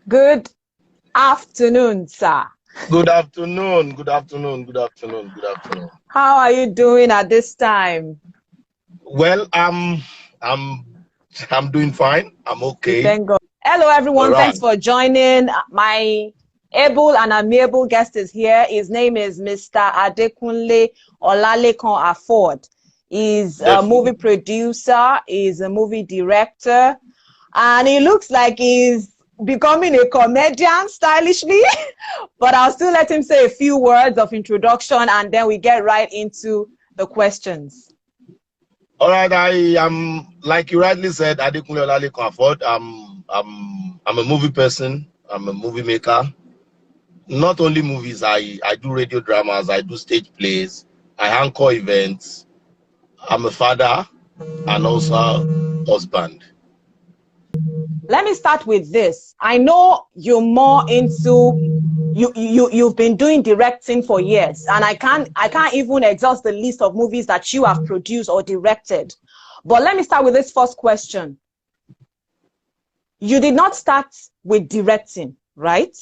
Good afternoon, sir. Good afternoon. Good afternoon. Good afternoon. Good afternoon. How are you doing at this time? Well, I'm doing fine. I'm We okay. thank God. Hello, All everyone. right. Thanks for joining. My able and amiable guest is here. His name is Mr. Kunle Afod. He's a movie Definitely. producer. He's a movie director. And he looks like he's becoming a comedian stylishly. But I'll still let him say a few words of introduction and then we get right into the questions. All right. I am, like you rightly said, Kunle Afod. I'm a movie person. I'm a movie maker. Not only movies. I do radio dramas. I do stage plays. I anchor events. I'm a father and also a husband. Let me start with this. I know you're more into you've been doing directing for years, and I can't even exhaust the list of movies that you have produced or directed. But let me start with this first question. You did not start with directing, right?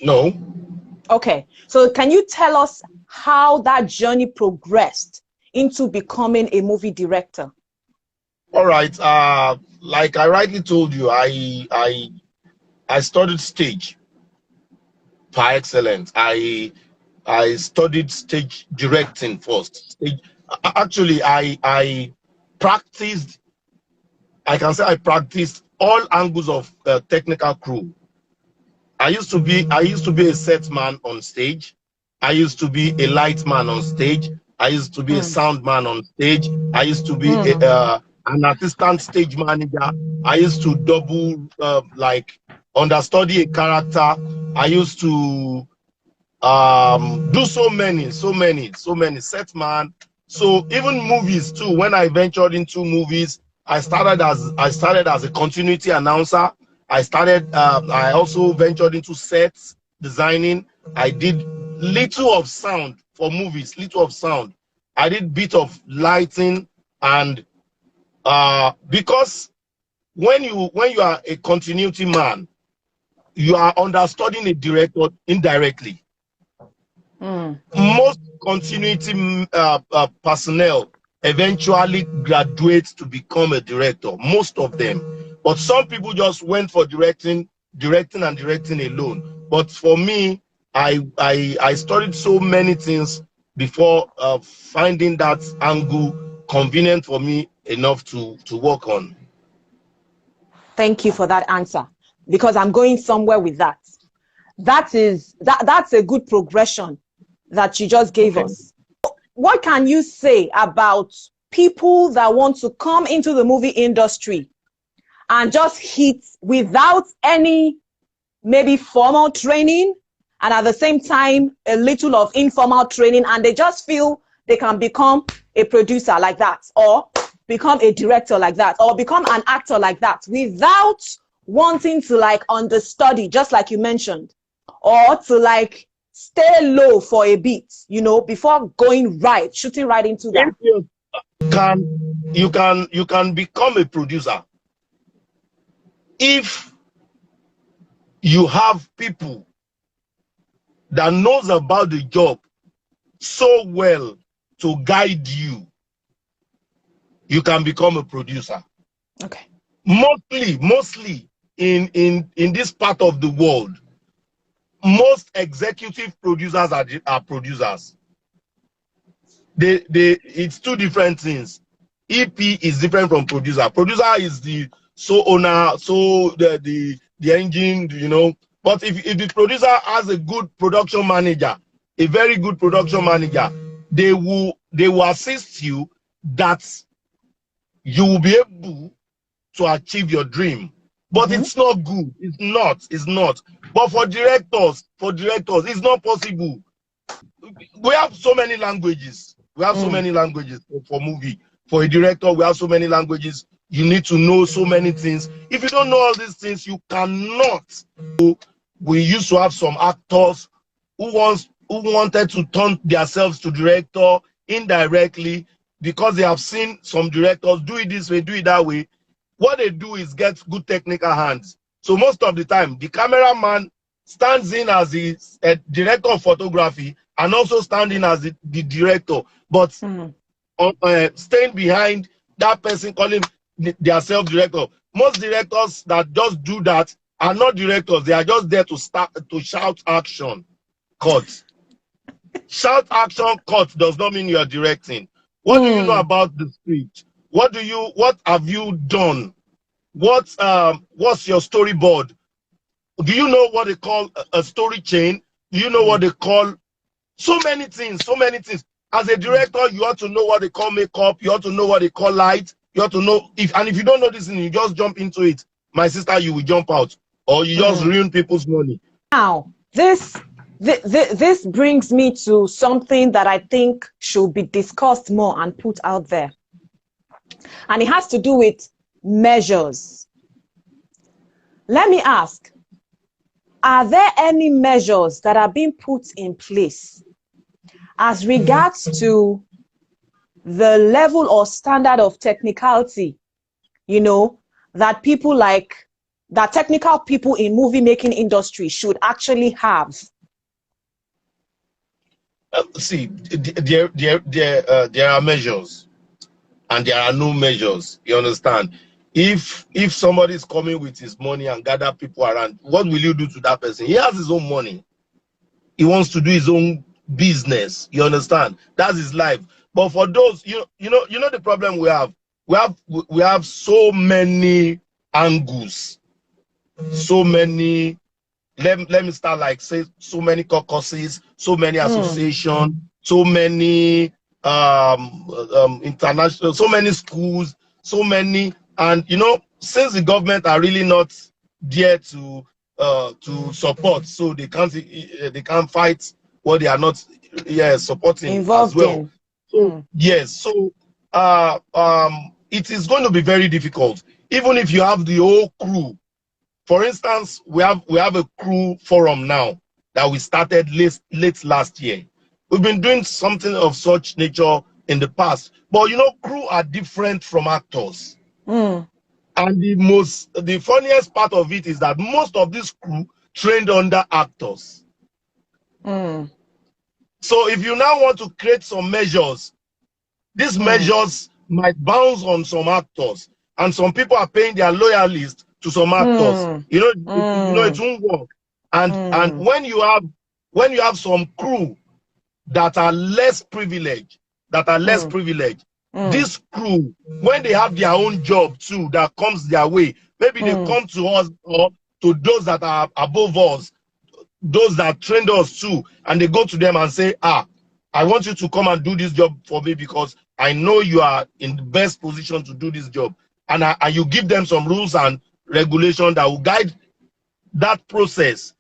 No. Okay. So can you tell us how that journey progressed into becoming a movie director? All right. Like I rightly told you, I studied stage par excellence. I studied stage directing first. Actually, I practiced. I can say I practiced all angles of technical crew. I used to be a set man on stage. I used to be a light man on stage. I used to be a sound man on stage. I used to be an assistant stage manager. I used to double like understudy a character. I used to do so many set man. So even movies too. When I ventured into movies, I started as a continuity announcer. I also ventured into sets designing. I did little of sound for movies, little of sound. I did bit of lighting, and because when you are a continuity man, you are understudying a director indirectly. Most continuity personnel eventually graduate to become a director, most of them. But some people just went for directing alone. But for me, I studied so many things before finding that angle convenient for me enough to work on. Thank you for that answer, because I'm going somewhere with that. That's a good progression that you just gave us. What can you say about people that want to come into the movie industry and just hit without any maybe formal training, and at the same time a little of informal training, and they just feel they can become a producer like that, or become a director like that, or become an actor like that without wanting to like understudy, just like you mentioned, or to like stay low for a bit, you know, before shooting right into that? You can become a producer if you have people that knows about the job so well to guide you. You can become a producer. Okay. Mostly in this part of the world, most executive producers are producers. It's two different things. EP is different from producer. Producer is the owner, the engine, you know. But if the producer has a good production manager, a very good production manager, they will assist you that you will be able to achieve your dream. But it's not good. It's not. But for directors, it's not possible. We have so many languages. We have so many languages for movie. For a director, we have so many languages. You need to know so many things. If you don't know all these things, you cannot. We used to have some actors who wanted to turn themselves to director indirectly because they have seen some directors do it this way, do it that way. What they do is get good technical hands. So most of the time, the cameraman stands in as the director of photography and also standing as the director, but staying behind that person calling their self-director. Most directors that just do that are not directors. They are just there to shout action, cut. Shout action, cut does not mean you are directing. What do you know about the script? What have you done? What's your storyboard? Do you know what they call a story chain? Do you know what they call so many things? As a director, you ought to know what they call makeup. You ought to know what they call light. You ought to know if you don't know this thing, you just jump into it. My sister, you will jump out, or you just ruin people's money. Now, this brings me to something that I think should be discussed more and put out there, and it has to do with measures. Let me ask, are there any measures that are being put in place as regards to the level or standard of technicality, you know, that technical people in movie making industry should actually have? See, there are measures and there are no measures. You understand? If somebody is coming with his money and gather people around, what will you do to that person? He has his own money. He wants to do his own business. You understand? That's his life. But for those, you know the problem we have so many angles, so many. Let me start like say so many caucuses, so many associations, so many international, so many schools, so many. And you know, since the government are really not there to support, so they can't fight what they are not supporting involved as well. In. So yes, so it is going to be very difficult, even if you have the whole crew. For instance, we have a crew forum now that we started late last year. We've been doing something of such nature in the past, but you know, crew are different from actors. And the funniest part of it is that most of this crew trained under actors. So if you now want to create some measures, these measures might bounce on some actors, and some people are paying their loyalists to some actors. You know, it won't work. And when you have some crew that are less privileged, this crew, when they have their own job too that comes their way, maybe they come to us or to those that are above us, those that trained us too, and they go to them and say, I want you to come and do this job for me because I know you are in the best position to do this job. And you give them some rules and regulation that will guide that process.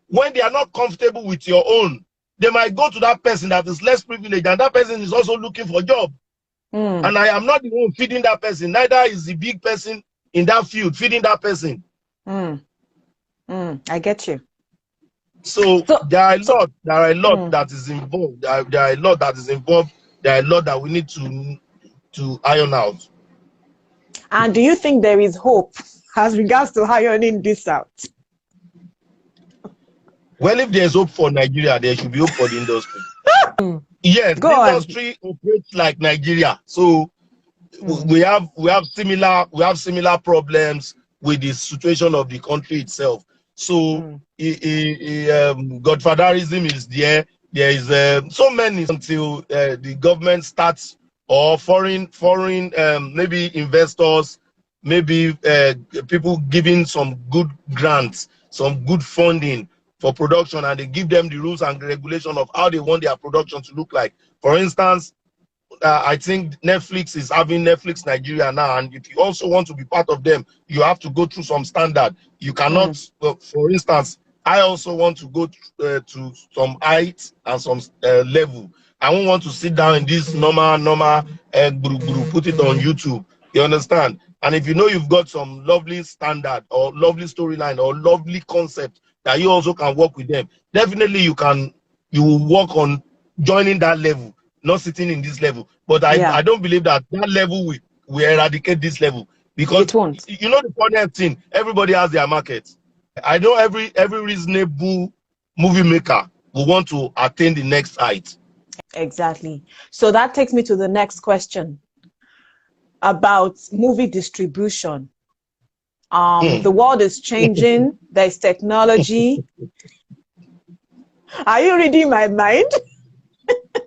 When they are not comfortable with your own, they might go to that person that is less privileged, and that person is also looking for a job. And I am not the one feeding that person, neither is the big person in that field feeding that person. I get you. So there are a lot that is involved. There are a lot that is involved. There are a lot that we need to iron out. And do you think there is hope as regards to ironing this out? Well, if there's hope for Nigeria, there should be hope for the industry. Yes, the industry operates like Nigeria. So we have similar problems with the situation of the country itself. So godfatherism is there. There is so many until the government starts, or foreign maybe investors, maybe people giving some good grants, some good funding for production, and they give them the rules and regulation of how they want their production to look like. For instance, I think Netflix is having Netflix Nigeria now, and if you also want to be part of them, you have to go through some standard. You cannot, for instance, I also want to go to some height and some level. I won't want to sit down in this normal put it on YouTube. You understand? And if you know you've got some lovely standard or lovely storyline or lovely concept that you also can work with them, definitely you will work on joining that level, not sitting in this level. But I don't believe that level will eradicate this level. Because It won't. you know the funniest thing, everybody has their market. I know every reasonable movie maker will want to attain the next height. Exactly. So that takes me to the next question about movie distribution. The world is changing. There's technology. Are you reading my mind?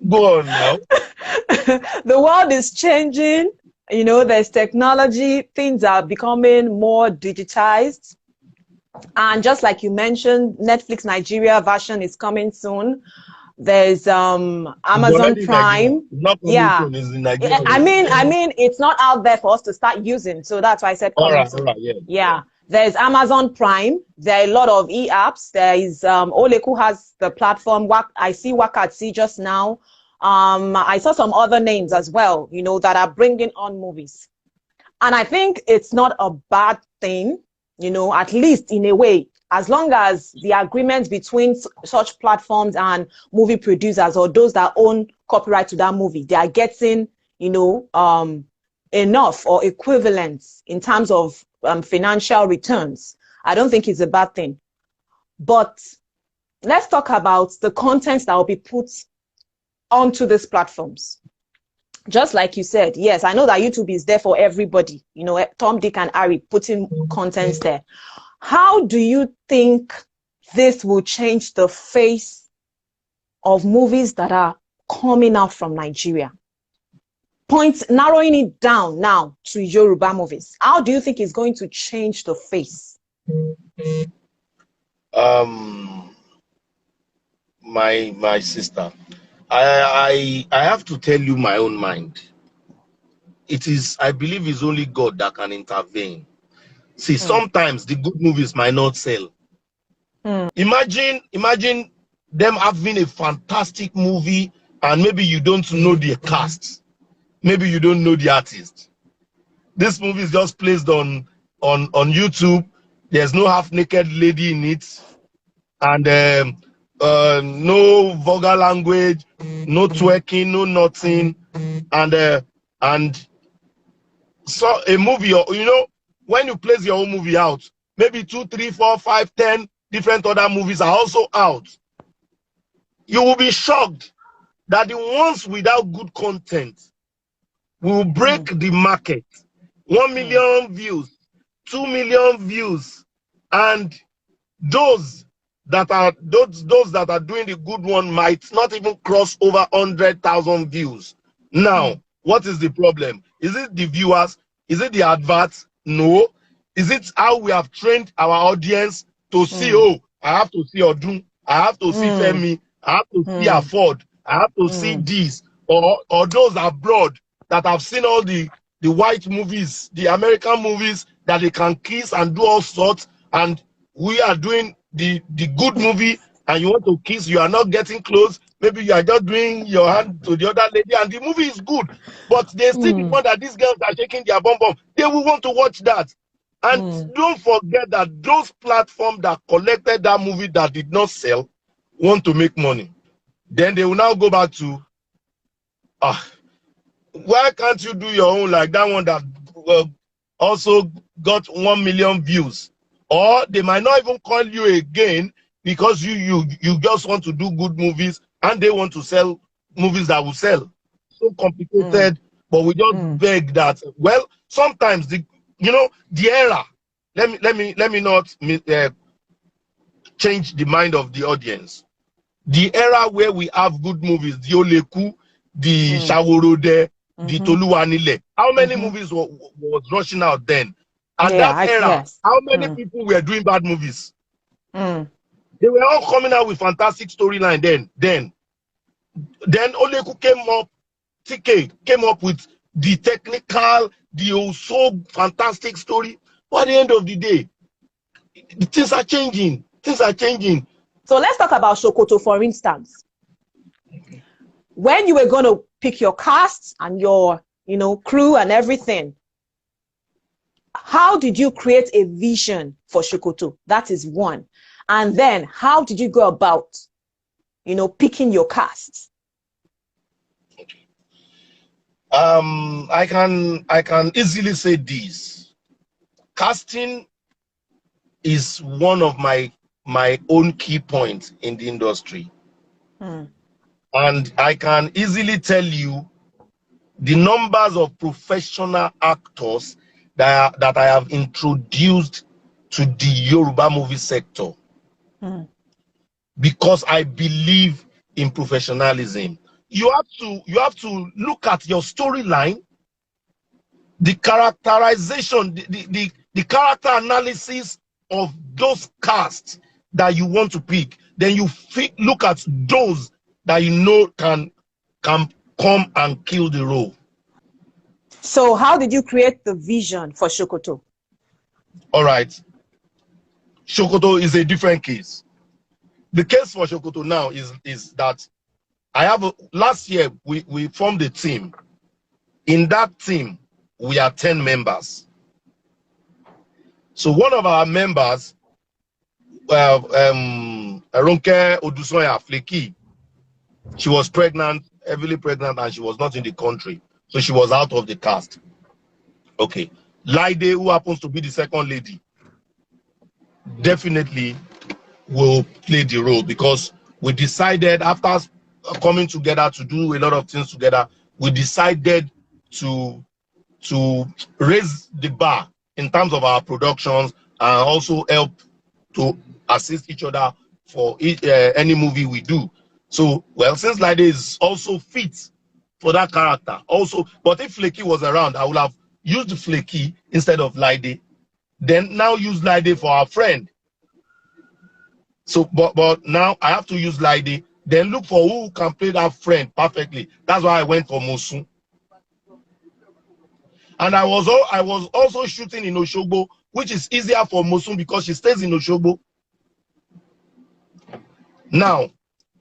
Go on now. The world is changing. You know, there's technology. Things are becoming more digitized. And just like you mentioned, Netflix Nigeria version is coming soon. There's Amazon Prime. Not coming Yeah. soon, it's in Nigeria. I mean, it's not out there for us to start using. So that's why I said coming soon. Yeah. Yeah. There's Amazon Prime. There are a lot of e-apps. There is Oleku has the platform. I see Wakatsi just now. I saw some other names as well, you know, that are bringing on movies. And I think it's not a bad thing, you know, at least in a way, as long as the agreement between such platforms and movie producers or those that own copyright to that movie, they are getting, you know, enough or equivalent in terms of financial returns. I don't think it's a bad thing. But let's talk about the content that will be put onto these platforms. Just like you said, yes, I know that YouTube is there for everybody, you know, Tom, Dick, and Harry putting contents there. How do you think this will change the face of movies that are coming out from Nigeria? Narrowing it down now to Yoruba movies. How do you think it's going to change the face? My sister, I have to tell you my own mind. I believe it's only God that can intervene. See, sometimes the good movies might not sell. Imagine them having a fantastic movie and maybe you don't know the cast. Maybe you don't know the artist. This movie is just placed on YouTube. There's no half-naked lady in it. And no vulgar language, no twerking, no nothing. And so a movie, you know, when you place your own movie out, maybe 2, 3, 4, 5, 10 different other movies are also out. You will be shocked that the ones without good content will break the market. 1 million views, 2 million views, and those that are doing the good one might not even cross over 100,000 views. Now, what is the problem? Is it the viewers? Is it the adverts? No. Is it how we have trained our audience to see, oh, I have to see Odun, I have to see Femi, I have to see Afod, I have to see this, or those abroad that have seen all the white movies, the American movies that they can kiss and do all sorts, and we are doing the good movie, and you want to kiss, you are not getting close. Maybe you are just doing your hand to the other lady, and the movie is good, but they still the one that these girls are shaking their bum bum. They will want to watch that. And don't forget that those platforms that collected that movie that did not sell want to make money. Then they will now go back to, why can't you do your own like that one that also got 1 million views? Or they might not even call you again because you just want to do good movies and they want to sell movies that will sell. So complicated, but we just beg that. Well, sometimes the era. Let me not change the mind of the audience. The era where we have good movies, the Oleku, the Shaworode, the Toluwanile. How many movies was rushing out then? And that era, how many people were doing bad movies? They were all coming out with fantastic storyline then. Then Oleku came up, TK came up with the technical, the so fantastic story. But at the end of the day, things are changing. Things are changing. So let's talk about Sokoto, for instance. When you were going to pick your cast and your, crew and everything, how did you create a vision for Sokoto? That is one. And then how did you go about, picking your cast? I can easily say this. casting is one of my own key points in the industry. And I can easily tell you the numbers of professional actors that I have introduced to the Yoruba movie sector. Because I believe in professionalism. You have to look at your storyline, the characterization, the character analysis of those casts that you want to pick. Then you look at those that you know can come and kill the role. So how did you create the vision for Shokoto? All right. Shokoto is a different case. The case for Shokoto now is that last year we formed a team. In that team, we are 10 members. So one of our members, Ronke Odusoya Fleki, she was pregnant, heavily pregnant, and she was not in the country. So she was out of the cast. Okay. Laide, who happens to be the second lady, definitely will play the role, because we decided, after coming together to do a lot of things together, we decided to raise the bar in terms of our productions and also help to assist each other for any movie we do. So, well, since Laide is also fit for that character also, but if Fleki was around, I would have used Fleki instead of Laide, then now use Laide for our friend. So, but now I have to use Laide, then look for who can play that friend perfectly. That's why I went for Mosun. And I was also shooting in Oshogbo, which is easier for Mosun because she stays in Oshogbo. Now,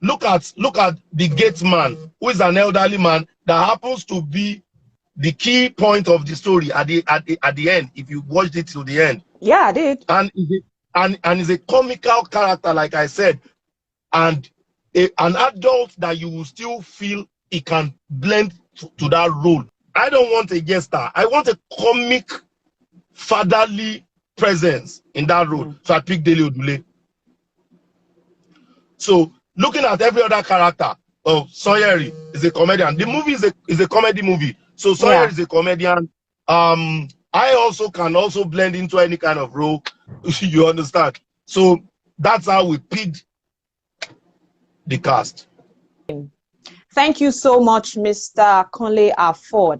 look at the gate man, who is an elderly man that happens to be the key point of the story at the end, if you watched it till the end. Yeah, I did. And is a comical character, like I said, and an adult that you will still feel he can blend to that role. I don't want a guest star. I want a comic, fatherly presence in that role. So I picked Dele Odule. So looking at every other character, Sawyer is a comedian. The movie is a comedy movie. So Sawyer is a comedian. I also can blend into any kind of role. You understand? So that's how we picked the cast. Thank you so much, Mr. Kunle Afod.